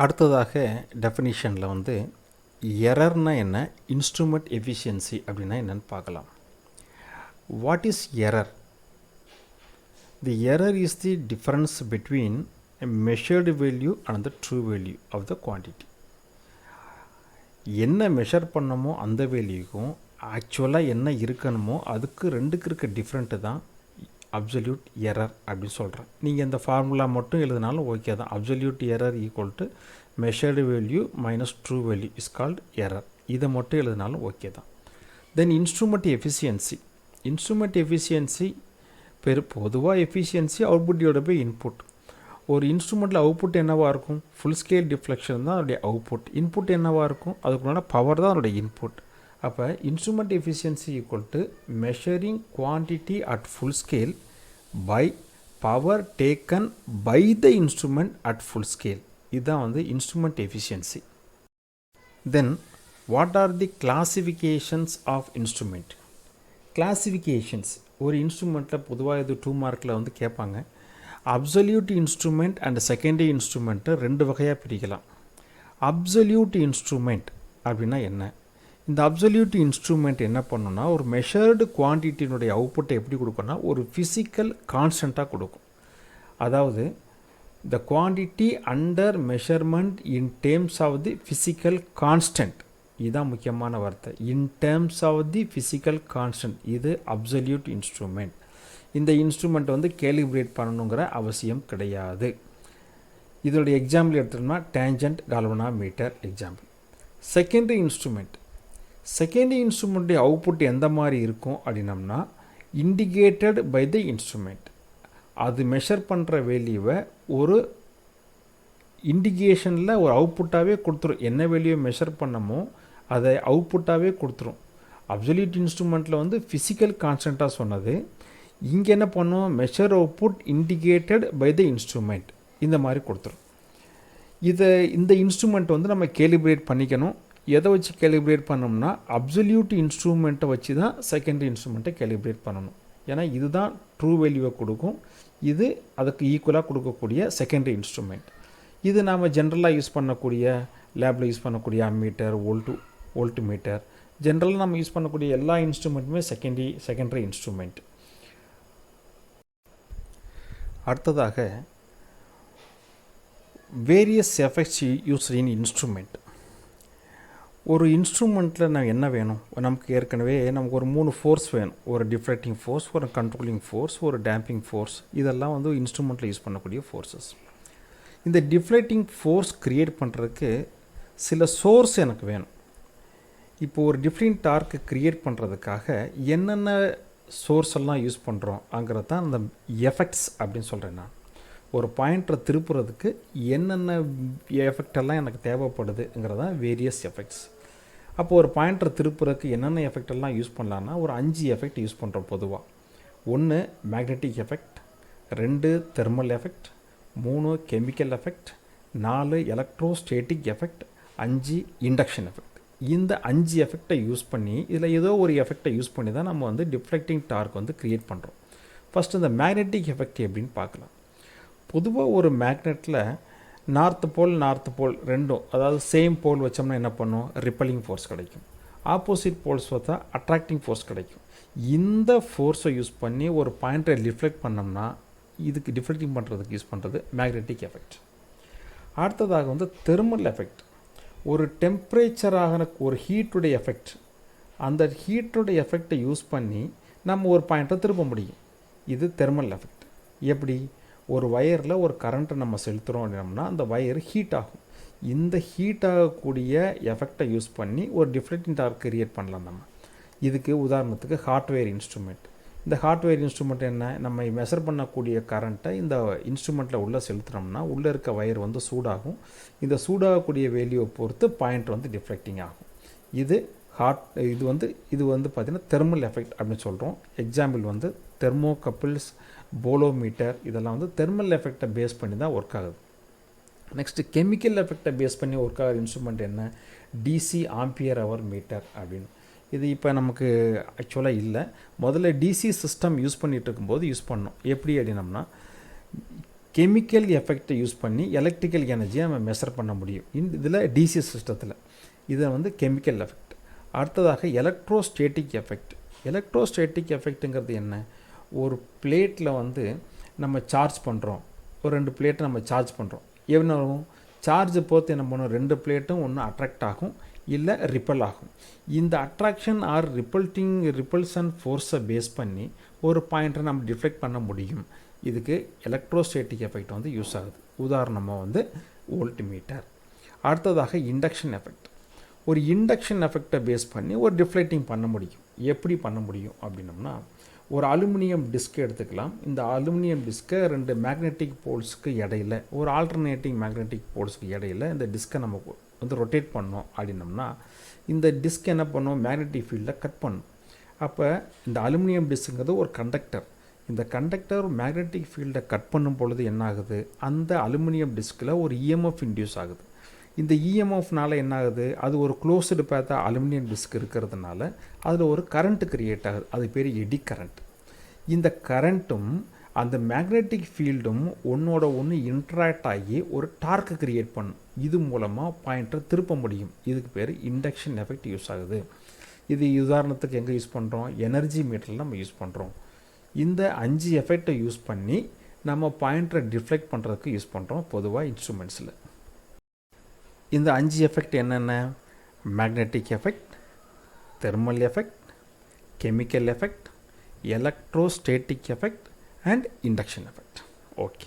அடுத்ததாக டெஃபினிஷனில் வந்து எரர்னா என்ன, இன்ஸ்ட்ருமெண்ட் எஃபிஷியன்சி அப்படின்னா என்னன்னு பார்க்கலாம். What is error? The error is the difference between a measured value and the true value of the quantity. என்ன மெஷர் பண்ணமோ அந்த வேல்யூக்கும் ஆக்சுவலாக என்ன இருக்கணுமோ அதுக்கு ரெண்டுக்கு இருக்க டிஃப்ரெண்ட்டு தான் அப்சல்யூட் எரர் அப்படின்னு சொல்கிறேன். நீங்கள் இந்த ஃபார்முலா மட்டும் எழுதினாலும் ஓகே தான். Absolute error equal to measured value minus true value is called error. இதை மட்டும் எழுதினாலும் ஓகே தான். தென் இன்ஸ்ட்ருமெண்ட் எஃபிஷியன்சி. இன்ஸ்ட்ருமெண்ட் எஃபிஷியன்சி பொதுவாக எஃபிஷியன்சி அவுட்புட்டோட போய் இன்புட். ஒரு இன்ஸ்ட்ருமெண்ட்டில் அவுட்புட் என்னவாக இருக்கும்? ஃபுல் ஸ்கேல் டிஃப்ளெக்ஷன் தான் அதோடைய அவுட்புட். இன்புட் என்னவாக இருக்கும்? அதுக்குள்ளான பவர் தான் அதோடைய இன்புட். அப்போ instrument efficiency equal to measuring quantity at full scale by power taken by the instrument at full scale. இதுதான் வந்து instrument efficiency. Then what are the classifications of instrument? Classifications ஒரு இன்ஸ்ட்ருமெண்ட்டில் பொதுவாக இது 2 மார்க்கில் வந்து கேட்பாங்க. அப்சல்யூட் இன்ஸ்ட்ருமெண்ட் அண்ட் செகண்டரி இன்ஸ்ட்ருமெண்ட்டை 2 வகையாக பிரிக்கலாம். அப்சல்யூட் இன்ஸ்ட்ருமெண்ட் அப்படின்னா என்ன? இந்த அப்சல்யூட் இன்ஸ்ட்ருமெண்ட் என்ன பண்ணுன்னா ஒரு மெஷர்டு குவான்டிட்டியினுடைய அவுட்புட்டை எப்படி கொடுக்கும்னா ஒரு ஃபிசிக்கல் கான்ஸ்டண்ட்டாக கொடுக்கும். அதாவது the quantity under measurement in terms of the physical constant. இதுதான் முக்கியமான வார்த்தை. In terms of the physical constant. இது அப்சல்யூட் இன்ஸ்ட்ருமெண்ட். இந்த இன்ஸ்ட்ருமெண்ட் வந்து கேலிப்ரேட் பண்ணணுங்கிற அவசியம் கிடையாது. இதோடைய எக்ஸாம்பிள் எடுத்துட்டோம்னா tangent galvanometer example. Secondary instrument. Secondary இன்ஸ்ட்ருமெண்ட்டுடைய அவுட்புட் எந்த மாதிரி இருக்கும் அப்படின்னம்னா இண்டிகேட்டட் பை த இன்ஸ்ட்ருமெண்ட். அது மெஷர் பண்ணுற வேல்யூவை ஒரு இண்டிகேஷனில் ஒரு அவுட்புட்டாகவே கொடுத்துரும். என்ன வேல்யூவை மெஷர் பண்ணமோ அதை அவுட்புட்டாகவே கொடுத்துரும். அப்சல்யூட் இன்ஸ்ட்ருமெண்ட்டில் வந்து ஃபிசிக்கல் கான்ஸ்டண்ட்டாக சொன்னது. இங்கே என்ன பண்ணோம்? Measure output indicated by the instrument இந்த மாதிரி கொடுத்துரும். இந்த இன்ஸ்ட்ருமெண்ட் வந்து நம்ம கேலிப்ரேட் பண்ணிக்கணும். எதை வச்சு கேலிப்ரேட் பண்ணோம்னா அப்சல்யூட் இன்ஸ்ட்ருமெண்ட்டை வச்சு தான் செகண்டரி இன்ஸ்ட்ருமெண்ட்டை கேலிப்ரேட் பண்ணணும். ஏன்னா இதுதான் ட்ரூ வேல்யூவை கொடுக்கும். இது அதுக்கு ஈக்குவலாக கொடுக்கக்கூடிய செகண்டரி இன்ஸ்ட்ருமெண்ட். இது நாம் ஜென்ரலாக யூஸ் பண்ணக்கூடிய லேபில் யூஸ் பண்ணக்கூடிய அம்மீட்டர், வோல்ட் மீட்டர், ஜென்ரலாக நம்ம யூஸ் பண்ணக்கூடிய எல்லா இன்ஸ்ட்ருமெண்ட்டுமே செகண்டரி இன்ஸ்ட்ருமெண்ட். அடுத்ததாக various effects used in instrument. ஒரு இன்ஸ்ட்ருமெண்ட்டில் நான் என்ன வேணும்? நமக்கு ஏற்கனவே நமக்கு ஒரு 3 ஃபோர்ஸ் வேணும். ஒரு டிஃப்ளெக்டிங் ஃபோர்ஸ், ஒரு கண்ட்ரோலிங் ஃபோர்ஸ், ஒரு டேம்பிங் ஃபோர்ஸ். இதெல்லாம் வந்து இன்ஸ்ட்ருமெண்ட்டில் யூஸ் பண்ணக்கூடிய ஃபோர்ஸஸ். இந்த டிஃப்ளெக்டிங் ஃபோர்ஸ் க்ரியேட் பண்ணுறதுக்கு சில சோர்ஸ் எனக்கு வேணும். இப்போது ஒரு டிஃப்ளெக்டிங் டார்க்கு க்ரியேட் பண்ணுறதுக்காக என்னென்ன சோர்ஸ் எல்லாம் யூஸ் பண்ணுறோங்கிறது தான் அந்த எஃபெக்ட்ஸ் அப்படின்னு சொல்கிறேன். நான் ஒரு பாயிண்டரை திருப்புறதுக்கு என்னென்ன எஃபெக்டெல்லாம் எனக்கு தேவைப்படுதுங்கிறதான் வேரியஸ் எஃபெக்ட்ஸ். அப்போது ஒரு பாயிண்டரை திருப்புறதுக்கு என்னென்ன எஃபெக்டெல்லாம் யூஸ் பண்ணலான்னா ஒரு 5 எஃபெக்ட் யூஸ் பண்ணுறோம் பொதுவாக. 1 magnetic effect, 2 thermal effect, 3 chemical effect, 4 electrostatic effect, 5 induction effect. இந்த 5 எஃபெக்டை யூஸ் பண்ணி இதில் ஏதோ ஒரு எஃபெக்டை யூஸ் பண்ணி தான் நம்ம வந்து டிஃப்ளெக்டிங் டார்க் வந்து க்ரியேட் பண்ணுறோம். ஃபஸ்ட்டு இந்த மேக்னெட்டிக் எஃபெக்ட் எப்படின்னு பார்க்கலாம். பொதுவாக ஒரு மேக்னெட்டில் நார்த் போல் ரெண்டும், அதாவது சேம் போல் வச்சோம்னா என்ன பண்ணும்? ரிப்பலிங் ஃபோர்ஸ் கிடைக்கும். ஆப்போசிட் போல்ஸ் பார்த்தா அட்ராக்டிங் ஃபோர்ஸ் கிடைக்கும். இந்த ஃபோர்ஸை யூஸ் பண்ணி ஒரு பாயிண்டரை ரிஃப்ளெக்ட் பண்ணோம்னா இதுக்கு டிஃப்ளெக்டிங் பண்ணுறதுக்கு யூஸ் பண்ணுறது மேக்னெட்டிக் எஃபெக்ட். அடுத்ததாக வந்து தெர்மல் எஃபெக்ட். ஒரு டெம்பரேச்சராக ஒரு ஹீட்டுடைய எஃபெக்ட். அந்த ஹீட்டுடைய எஃபெக்டை யூஸ் பண்ணி நம்ம ஒரு பாயிண்டை திருப்ப முடியும். இது தெர்மல் எஃபெக்ட். எப்படி? ஒரு வயரில் ஒரு கரண்ட்டை நம்ம செலுத்துகிறோம் அப்படின்னம்னா அந்த வயர் ஹீட் ஆகும். இந்த ஹீட் ஆகக்கூடிய எஃபெக்டை யூஸ் பண்ணி ஒரு டிஃப்ளெக்டிங் டார்க் கிரியேட் பண்ணலாம் நம்ம. இதுக்கு உதாரணத்துக்கு ஹார்ட்வேர் இன்ஸ்ட்ருமெண்ட். இந்த ஹார்ட்வேர் இன்ஸ்ட்ருமெண்ட் என்ன? நம்ம மெஷர் பண்ணக்கூடிய கரண்ட்டை இந்த இன்ஸ்ட்ருமெண்ட்டில் உள்ளே செலுத்துனோம்னா உள்ளே இருக்க வயர் வந்து சூடாகும். இந்த சூடாகக்கூடிய வேல்யூவை பொறுத்து பாயிண்ட் வந்து டிஃப்ளெக்டிங் ஆகும். இது இது வந்து பார்த்திங்கன்னா தெர்மல் எஃபெக்ட் அப்படின்னு சொல்கிறோம். எக்ஸாம்பிள் வந்து தெர்மோகப்பிள்ஸ், போலோமீட்டர், இதெல்லாம் வந்து தெர்மல் எஃபெக்டை பேஸ் பண்ணி தான் ஒர்க் ஆகுது. நெக்ஸ்ட்டு கெமிக்கல் எஃபெக்டை பேஸ் பண்ணி ஒர்க் ஆகிற இன்ஸ்ட்ருமெண்ட் என்ன? டிசி ஆம்பியர் ஹவர் மீட்டர் அப்படின்னு. இது இப்போ நமக்கு ஆக்சுவலாக இல்லை. முதல்ல டிசி சிஸ்டம் யூஸ் பண்ணிகிட்டு இருக்கும்போது யூஸ் பண்ணோம். எப்படி அப்படின்னம்னா கெமிக்கல் எஃபெக்டை யூஸ் பண்ணி எலக்ட்ரிக்கல் எனர்ஜியை நம்ம மெஷர் பண்ண முடியும். இதில் டிசி சிஸ்டத்தில் இதை வந்து கெமிக்கல் எஃபெக்ட். அடுத்ததாக எலக்ட்ரோஸ்டேட்டிக் எஃபெக்ட். எலக்ட்ரோஸ்டேட்டிக் எஃபெக்ட்டுங்கிறது என்ன? ஒரு பிளேட்டில் வந்து நம்ம சார்ஜ் பண்ணுறோம், ஒரு 2 பிளேட்டை நம்ம சார்ஜ் பண்ணுறோம். என்ன ஆகும்? சார்ஜை பொறுத்து என்ன பண்ணும்? 2 பிளேட்டும் ஒன்று அட்ராக்ட் ஆகும், இல்லை ரிப்பல் ஆகும். இந்த அட்ராக்ஷன் ஆர் ரிப்பல்சன் ஃபோர்ஸை பேஸ் பண்ணி ஒரு பாயிண்ட்டை நம்ம டிஃப்ளெக்ட் பண்ண முடியும். இதுக்கு எலக்ட்ரோஸ்டேட்டிக் எஃபெக்ட் வந்து யூஸ் ஆகுது. உதாரணமாக வந்து வோல்ட்மீட்டர். அடுத்ததாக இண்டக்ஷன் எஃபெக்ட். ஒரு இண்டக்ஷன் எஃபெக்டை பேஸ் பண்ணி ஒரு டிஃப்ளெக்டிங் பண்ண முடியும். எப்படி பண்ண முடியும் அப்படின்னம்னா, ஒரு அலுமினியம் டிஸ்க் எடுத்துக்கலாம். இந்த அலுமினியம் டிஸ்கை 2 மேக்னெட்டிக் போல்ஸுக்கு இடையில, ஒரு ஆல்டர்னேட்டிங் மேக்னெட்டிக் போல்ஸுக்கு இடையில இந்த டிஸ்கை நம்ம வந்து ரொட்டேட் பண்ணோம் அப்படின்னம்னா, இந்த டிஸ்க் என்ன பண்ணும்? மேக்னெட்டிக் ஃபீல்டை கட் பண்ணும். அப்போ இந்த அலுமினியம் டிஸ்க்குங்கிறது ஒரு கண்டக்டர். இந்த கண்டக்டர் மேக்னெட்டிக் ஃபீல்டை கட் பண்ணும் பொழுது என்ன ஆகுது? அந்த அலுமினியம் டிஸ்கில் ஒரு இஎம்எஃப் இன்டியூஸ் ஆகுது. இந்த இஎம்எஃப்னால என்ன ஆகுது? அது ஒரு க்ளோஸ்டு பார்த்தா அலுமினியம் டிஸ்க் இருக்கிறதுனால அதில் ஒரு கரண்ட் கிரியேட் ஆகுது. அது பேர் எடி கரண்ட். இந்த கரண்ட்டும் அந்த மேக்னெட்டிக் ஃபீல்டும் ஒன்றோட ஒன்று இன்ட்ராக்ட் ஆகி ஒரு டார்க் கிரியேட் பண்ணும். இது மூலமாக பாயிண்டரை திருப்ப முடியும். இதுக்கு பேர் இண்டக்ஷன் எஃபெக்ட் யூஸ் ஆகுது. இது உதாரணத்துக்கு எங்கே யூஸ் பண்ணுறோம்? எனர்ஜி மீட்டரில் நம்ம யூஸ் பண்ணுறோம். இந்த 5 எஃபெக்டை யூஸ் பண்ணி நம்ம பாயிண்டரை டிஃப்ளெக்ட் பண்ணுறதுக்கு யூஸ் பண்ணுறோம் பொதுவாக இன்ஸ்ட்ருமெண்ட்ஸில். இந்த 5 எஃபெக்ட் என்னென்ன? Magnetic effect, thermal effect, chemical effect, electrostatic effect and induction effect. Okay.